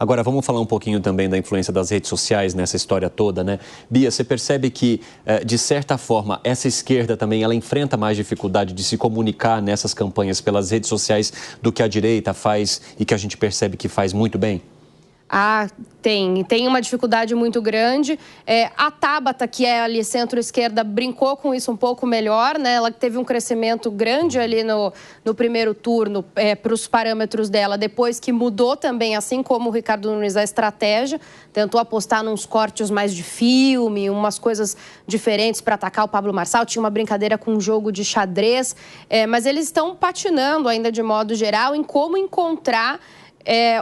Agora, vamos falar um pouquinho também da influência das redes sociais nessa história toda, né? Bia, você percebe que, de certa forma, essa esquerda também, ela enfrenta mais dificuldade de se comunicar nessas campanhas pelas redes sociais do que a direita faz e que a gente percebe que faz muito bem? Ah, tem uma dificuldade muito grande. A Tabata, que é ali centro-esquerda, brincou com isso um pouco melhor, né? Ela teve um crescimento grande ali no primeiro turno para os parâmetros dela, depois que mudou também, assim como o Ricardo Nunes, a estratégia. Tentou apostar nos cortes mais de filme, umas coisas diferentes para atacar o Pablo Marçal. Tinha uma brincadeira com um jogo de xadrez. Mas eles estão patinando ainda de modo geral em como encontrar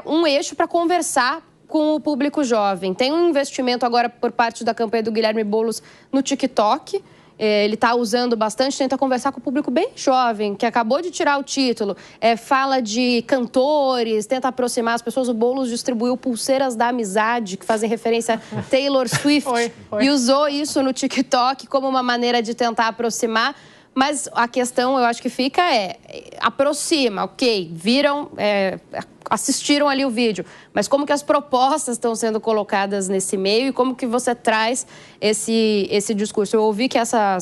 um eixo para conversar com o público jovem. Tem um investimento agora por parte da campanha do Guilherme Boulos no TikTok. Ele está usando bastante, tenta conversar com o público bem jovem, que acabou de tirar o título. Fala de cantores, tenta aproximar as pessoas. O Boulos distribuiu pulseiras da amizade, que fazem referência a Taylor Swift. E usou isso no TikTok como uma maneira de tentar aproximar. Mas a questão, eu acho que fica aproxima, ok, viram, assistiram ali o vídeo, mas como que as propostas estão sendo colocadas nesse meio e como que você traz esse discurso? Eu ouvi que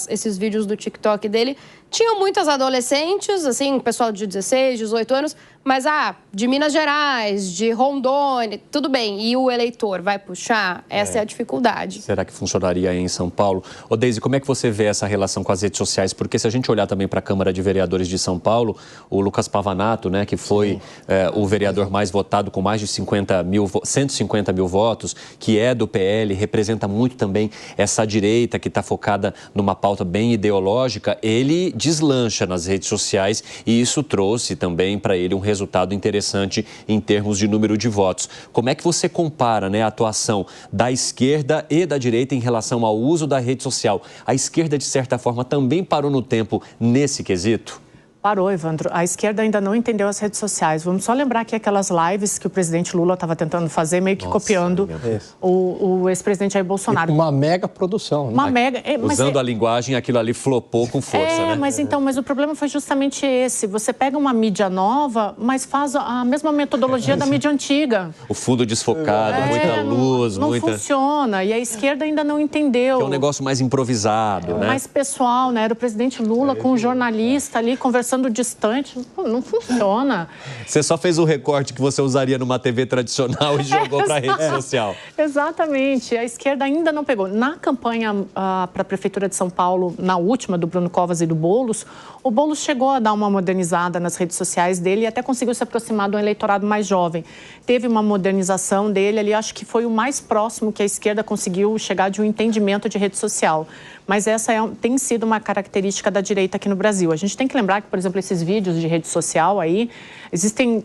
esses vídeos do TikTok dele tinham muitas adolescentes, assim, pessoal de 16, 18 anos, mas de Minas Gerais, de Rondônia, tudo bem. E o eleitor vai puxar? Essa é a dificuldade. Será que funcionaria aí em São Paulo? Ô, Deise, como é que você vê essa relação com as redes sociais? Porque se a gente olhar também para a Câmara de Vereadores de São Paulo, o Lucas Pavanato, né, que foi o vereador mais votado com mais de 150 mil votos, que é do PL, representa muito também essa direita que está focada numa pauta bem ideológica, ele deslancha nas redes sociais e isso trouxe também para ele um resultado interessante em termos de número de votos. Como é que você compara, né, a atuação da esquerda e da direita em relação ao uso da rede social? A esquerda, de certa forma, também parou no tempo nesse quesito? Parou, Evandro. A esquerda ainda não entendeu as redes sociais. Vamos só lembrar que aquelas lives que o presidente Lula estava tentando fazer, meio que copiando o ex-presidente Jair Bolsonaro. Uma mega produção. Uma mega... Usando a linguagem, aquilo ali flopou com força, né? Mas o problema foi justamente esse. Você pega uma mídia nova, mas faz a mesma metodologia da mídia antiga. O fundo desfocado, muita luz, não funciona. E a esquerda ainda não entendeu. Que é um negócio mais improvisado, né? Mais pessoal, né? Era o presidente Lula com um jornalista ali conversando distante, não funciona. Você só fez o recorte que você usaria numa TV tradicional e jogou para a rede social. Exatamente. A esquerda ainda não pegou. Na campanha para a Prefeitura de São Paulo, na última, do Bruno Covas e do Boulos, o Boulos chegou a dar uma modernizada nas redes sociais dele e até conseguiu se aproximar do eleitorado mais jovem. Teve uma modernização dele ali, acho que foi o mais próximo que a esquerda conseguiu chegar de um entendimento de rede social. Mas essa tem sido uma característica da direita aqui no Brasil. A gente tem que lembrar que, por exemplo, esses vídeos de rede social aí, existem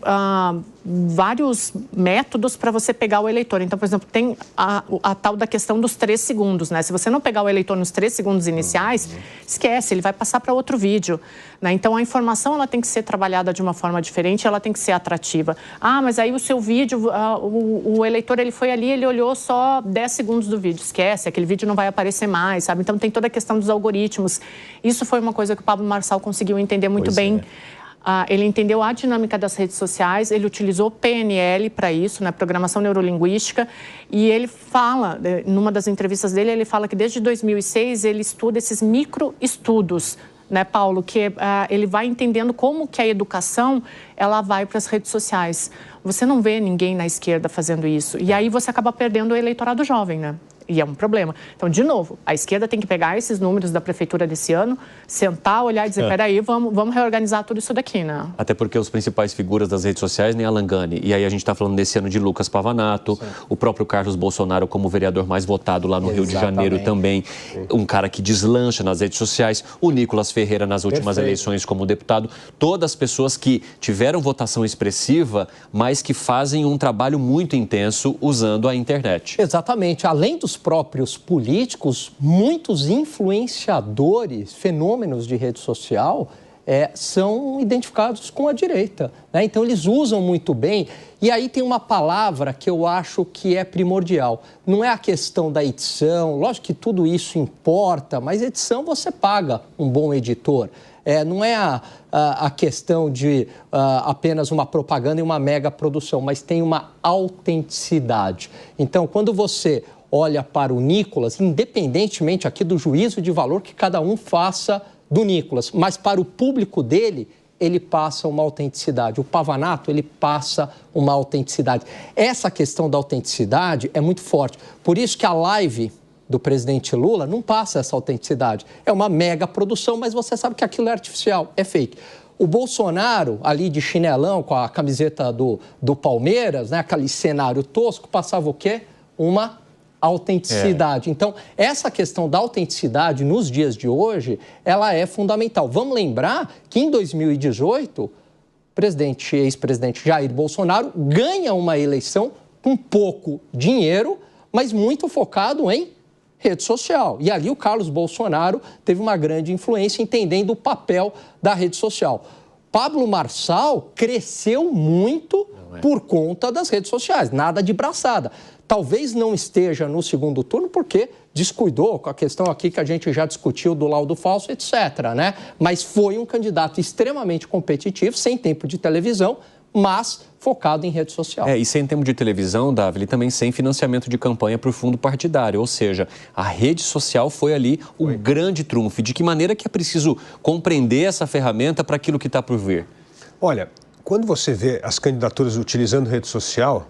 vários métodos para você pegar o eleitor. Então, por exemplo, tem a tal da questão dos 3 segundos, né? Se você não pegar o eleitor nos 3 segundos iniciais, esquece, ele vai passar para outro vídeo, né? Então, a informação ela tem que ser trabalhada de uma forma diferente, ela tem que ser atrativa. Mas aí o seu vídeo, o eleitor, ele foi ali, ele olhou só 10 segundos do vídeo. Esquece, aquele vídeo não vai aparecer mais, sabe? Então, tem toda a questão dos algoritmos. Isso foi uma coisa que o Pablo Marçal conseguiu entender muito bem. Ele entendeu a dinâmica das redes sociais, ele utilizou PNL para isso, né, Programação Neurolinguística, e ele fala, numa das entrevistas dele, ele fala que desde 2006 ele estuda esses microestudos, né, Paulo, que ele vai entendendo como que a educação ela vai para as redes sociais. Você não vê ninguém na esquerda fazendo isso, e aí você acaba perdendo o eleitorado jovem, né? E é um problema. Então, de novo, a esquerda tem que pegar esses números da prefeitura desse ano, sentar, olhar e dizer, peraí, vamos reorganizar tudo isso daqui, né? Até porque os principais figuras das redes sociais, nem Alan Gani. E aí a gente está falando desse ano de Lucas Pavanato, o próprio Carlos Bolsonaro como vereador mais votado lá no Rio de Janeiro também. Um cara que deslancha nas redes sociais. O Nicolas Ferreira nas últimas eleições como deputado. Todas as pessoas que tiveram votação expressiva, mas que fazem um trabalho muito intenso usando a internet. Exatamente. Além dos próprios políticos, muitos influenciadores, fenômenos de rede social, são identificados com a direita, né? Então, eles usam muito bem. E aí tem uma palavra que eu acho que é primordial. Não é a questão da edição, lógico que tudo isso importa, mas edição você paga um bom editor. Não é a questão de apenas uma propaganda e uma mega produção, mas tem uma autenticidade. Então, quando você olha para o Nicolas, independentemente aqui do juízo de valor que cada um faça do Nicolas, mas para o público dele, ele passa uma autenticidade. O Pavanato, ele passa uma autenticidade. Essa questão da autenticidade é muito forte. Por isso que a live do presidente Lula não passa essa autenticidade. É uma mega produção, mas você sabe que aquilo é artificial, é fake. O Bolsonaro, ali de chinelão, com a camiseta do Palmeiras, né, aquele cenário tosco, passava o quê? Uma autenticidade. Então, essa questão da autenticidade nos dias de hoje, ela é fundamental. Vamos lembrar que em 2018, ex-presidente Jair Bolsonaro ganha uma eleição com pouco dinheiro, mas muito focado em rede social. E ali o Carlos Bolsonaro teve uma grande influência, entendendo o papel da rede social. Pablo Marçal cresceu muito por conta das redes sociais, nada de braçada. Talvez não esteja no segundo turno porque descuidou com a questão aqui que a gente já discutiu do laudo falso, etc., né? Mas foi um candidato extremamente competitivo, sem tempo de televisão, mas focado em rede social. E sem tempo de televisão, Davi, ele também sem financiamento de campanha para o fundo partidário. Ou seja, a rede social foi ali o grande trunfo. De que maneira que é preciso compreender essa ferramenta para aquilo que está por vir? Olha, quando você vê as candidaturas utilizando rede social,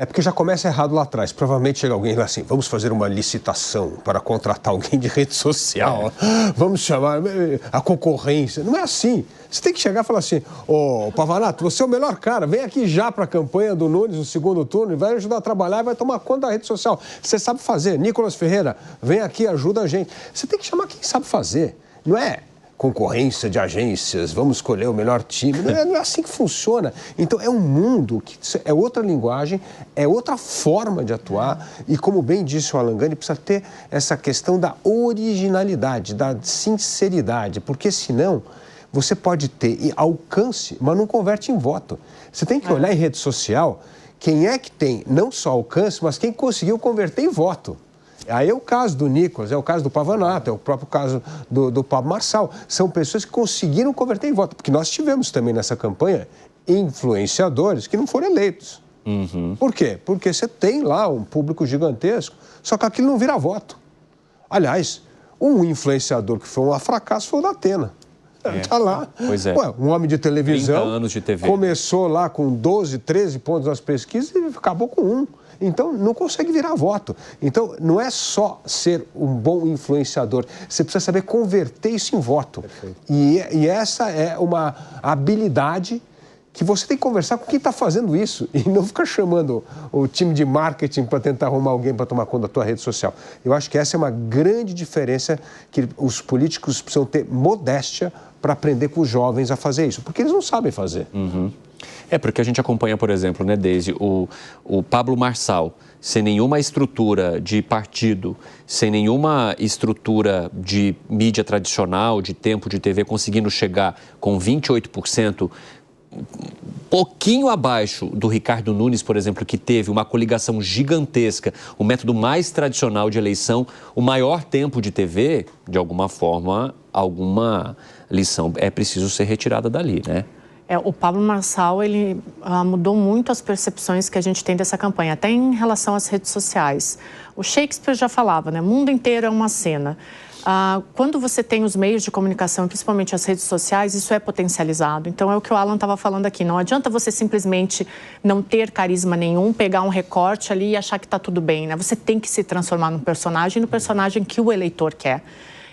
é porque já começa errado lá atrás. Provavelmente chega alguém lá assim, vamos fazer uma licitação para contratar alguém de rede social. Vamos chamar a concorrência. Não é assim. Você tem que chegar e falar assim, ô Pavanato, você é o melhor cara, vem aqui já para a campanha do Nunes no segundo turno e vai ajudar a trabalhar e vai tomar conta da rede social. Você sabe fazer. Nicolas Ferreira, vem aqui, ajuda a gente. Você tem que chamar quem sabe fazer. Não é concorrência de agências, vamos escolher o melhor time. Não é assim que funciona. Então, é um mundo que é outra linguagem, é outra forma de atuar e, como bem disse o Alan Gani, precisa ter essa questão da originalidade, da sinceridade, porque senão você pode ter alcance, mas não converte em voto. Você tem que olhar em rede social quem é que tem não só alcance, mas quem conseguiu converter em voto. Aí é o caso do Nicolas, é o caso do Pavanato, é o próprio caso do Pablo Marçal. São pessoas que conseguiram converter em voto. Porque nós tivemos também nessa campanha influenciadores que não foram eleitos. Por quê? Porque você tem lá um público gigantesco, só que aquilo não vira voto. Aliás, um influenciador que foi um fracasso foi o da Atena. Está lá. Pois é. Um homem de televisão. 30 anos de TV. Começou lá com 12, 13 pontos nas pesquisas e acabou com 1. Então, não consegue virar voto. Então, não é só ser um bom influenciador, você precisa saber converter isso em voto. E essa é uma habilidade que você tem que conversar com quem está fazendo isso e não ficar chamando o time de marketing para tentar arrumar alguém para tomar conta da tua rede social. Eu acho que essa é uma grande diferença que os políticos precisam ter modéstia para aprender com os jovens a fazer isso, porque eles não sabem fazer. Porque a gente acompanha, por exemplo, né, Deise, o Pablo Marçal, sem nenhuma estrutura de partido, sem nenhuma estrutura de mídia tradicional, de tempo de TV, conseguindo chegar com 28%, pouquinho abaixo do Ricardo Nunes, por exemplo, que teve uma coligação gigantesca, o método mais tradicional de eleição, o maior tempo de TV, de alguma forma, alguma lição é preciso ser retirada dali, né? O Pablo Marçal, ele mudou muito as percepções que a gente tem dessa campanha, até em relação às redes sociais. O Shakespeare já falava, né? O mundo inteiro é uma cena. Quando você tem os meios de comunicação, principalmente as redes sociais, isso é potencializado. Então, é o que o Alan estava falando aqui. Não adianta você simplesmente não ter carisma nenhum, pegar um recorte ali e achar que está tudo bem, né? Você tem que se transformar no personagem que o eleitor quer.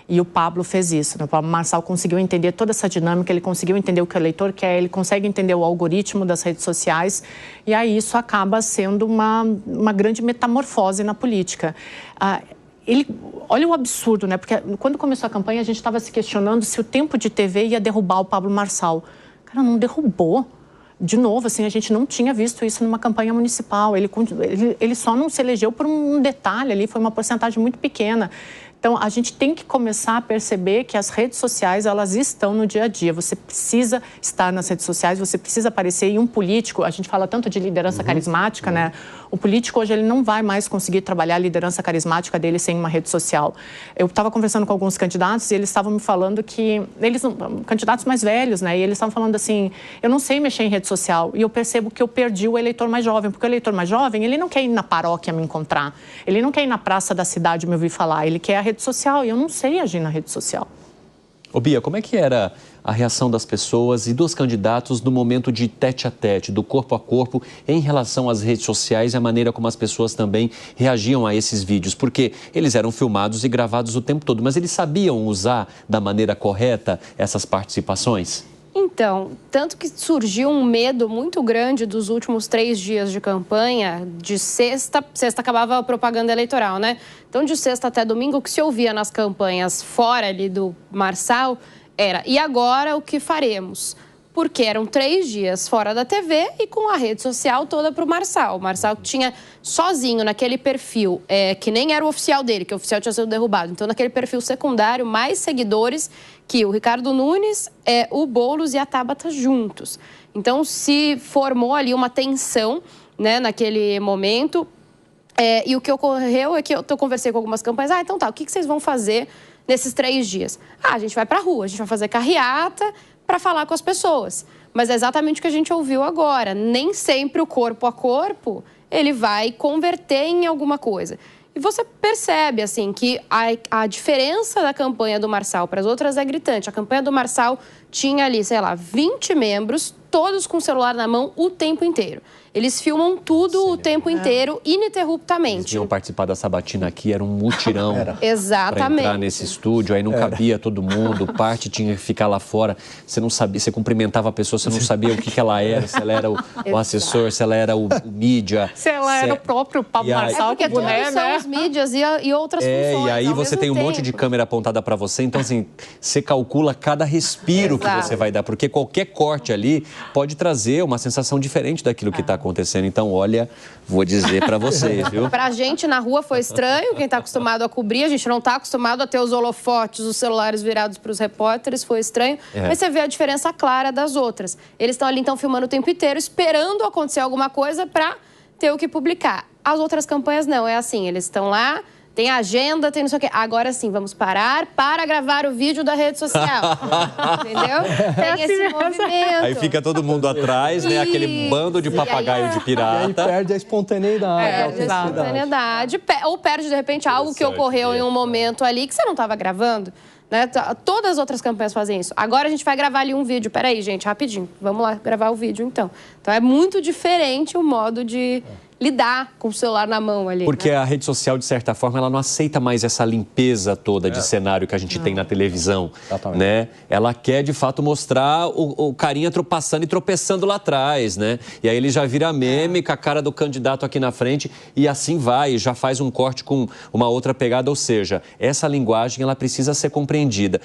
E o Pablo fez isso, né? O Pablo Marçal conseguiu entender toda essa dinâmica, ele conseguiu entender o que o eleitor quer, ele consegue entender o algoritmo das redes sociais, e aí isso acaba sendo uma grande metamorfose na política. Olha o absurdo, né? Porque quando começou a campanha, a gente estava se questionando se o tempo de TV ia derrubar o Pablo Marçal. Cara, não derrubou. De novo, assim, a gente não tinha visto isso numa campanha municipal. Ele só não se elegeu por um detalhe ali, foi uma porcentagem muito pequena. Então, a gente tem que começar a perceber que as redes sociais, elas estão no dia a dia. Você precisa estar nas redes sociais, você precisa aparecer. E um político, a gente fala tanto de liderança carismática, né? O político hoje, ele não vai mais conseguir trabalhar a liderança carismática dele sem uma rede social. Eu estava conversando com alguns candidatos e eles estavam me falando que... candidatos mais velhos, né? E eles estavam falando assim, eu não sei mexer em rede social. E eu percebo que eu perdi o eleitor mais jovem. Porque o eleitor mais jovem, ele não quer ir na paróquia me encontrar. Ele não quer ir na praça da cidade me ouvir falar. Ele quer a rede social e eu não sei agir na rede social. Ô Bia, como é que era a reação das pessoas e dos candidatos no momento de tete-a-tete, do corpo a corpo, em relação às redes sociais e a maneira como as pessoas também reagiam a esses vídeos? Porque eles eram filmados e gravados o tempo todo, mas eles sabiam usar da maneira correta essas participações? Então, tanto que surgiu um medo muito grande dos últimos 3 dias de campanha, de sexta acabava a propaganda eleitoral, né? Então, de sexta até domingo, o que se ouvia nas campanhas fora ali do Marçal era, e agora o que faremos? Porque eram 3 dias fora da TV e com a rede social toda para o Marçal. O Marçal tinha sozinho naquele perfil, que nem era o oficial dele, que o oficial tinha sido derrubado. Então, naquele perfil secundário, mais seguidores que o Ricardo Nunes, o Boulos e a Tabata juntos. Então, se formou ali uma tensão, né, naquele momento. E o que ocorreu é que eu conversei com algumas campanhas. Então tá, o que vocês vão fazer nesses 3 dias? A gente vai para a rua, a gente vai fazer carreata para falar com as pessoas. Mas é exatamente o que a gente ouviu agora. Nem sempre o corpo a corpo, ele vai converter em alguma coisa. E você percebe, assim, que a diferença da campanha do Marçal para as outras é gritante. A campanha do Marçal tinha ali, sei lá, 20 membros, todos com o celular na mão o tempo inteiro. Eles filmam tudo o tempo inteiro, ininterruptamente. Eles iam participar da sabatina aqui, era um mutirão. Exatamente. Para entrar nesse estúdio, aí não cabia todo mundo, parte tinha que ficar lá fora. Você não sabia, você cumprimentava a pessoa, você não sabia o que ela era, se ela era o assessor, se ela era o mídia. Se ela era o próprio Pablo Marçal, porque todos são os mídias e outras funções. E aí você tem um monte de câmera apontada para você, então assim, você calcula cada respiro que você vai dar, porque qualquer corte ali pode trazer uma sensação diferente daquilo que está acontecendo. Então, olha, vou dizer para vocês, viu? Pra gente na rua foi estranho, quem está acostumado a cobrir, a gente não está acostumado a ter os holofotes, os celulares virados para os repórteres, foi estranho. Mas você vê a diferença clara das outras. Eles estão ali, então, filmando o tempo inteiro, esperando acontecer alguma coisa para ter o que publicar. As outras campanhas não, é assim, eles estão lá, tem agenda, tem não sei o quê. Agora sim, vamos parar para gravar o vídeo da rede social. Entendeu? Tem esse movimento. Aí fica todo mundo atrás, né? Aquele bando de papagaio de pirata. E aí perde a espontaneidade. Perde a espontaneidade. Ou perde, de repente, algo que ocorreu em um momento ali que você não estava gravando. Né? Todas as outras campanhas fazem isso. Agora a gente vai gravar ali um vídeo. Peraí, gente, rapidinho. Vamos lá gravar o vídeo, então. Então é muito diferente o modo de lidar com o celular na mão ali. Porque a rede social, de certa forma, ela não aceita mais essa limpeza toda de cenário que a gente tem na televisão, né? Ela quer, de fato, mostrar o carinha passando e tropeçando lá atrás, né? E aí ele já vira meme com a cara do candidato aqui na frente e assim vai, já faz um corte com uma outra pegada, ou seja, essa linguagem, ela precisa ser compreendida.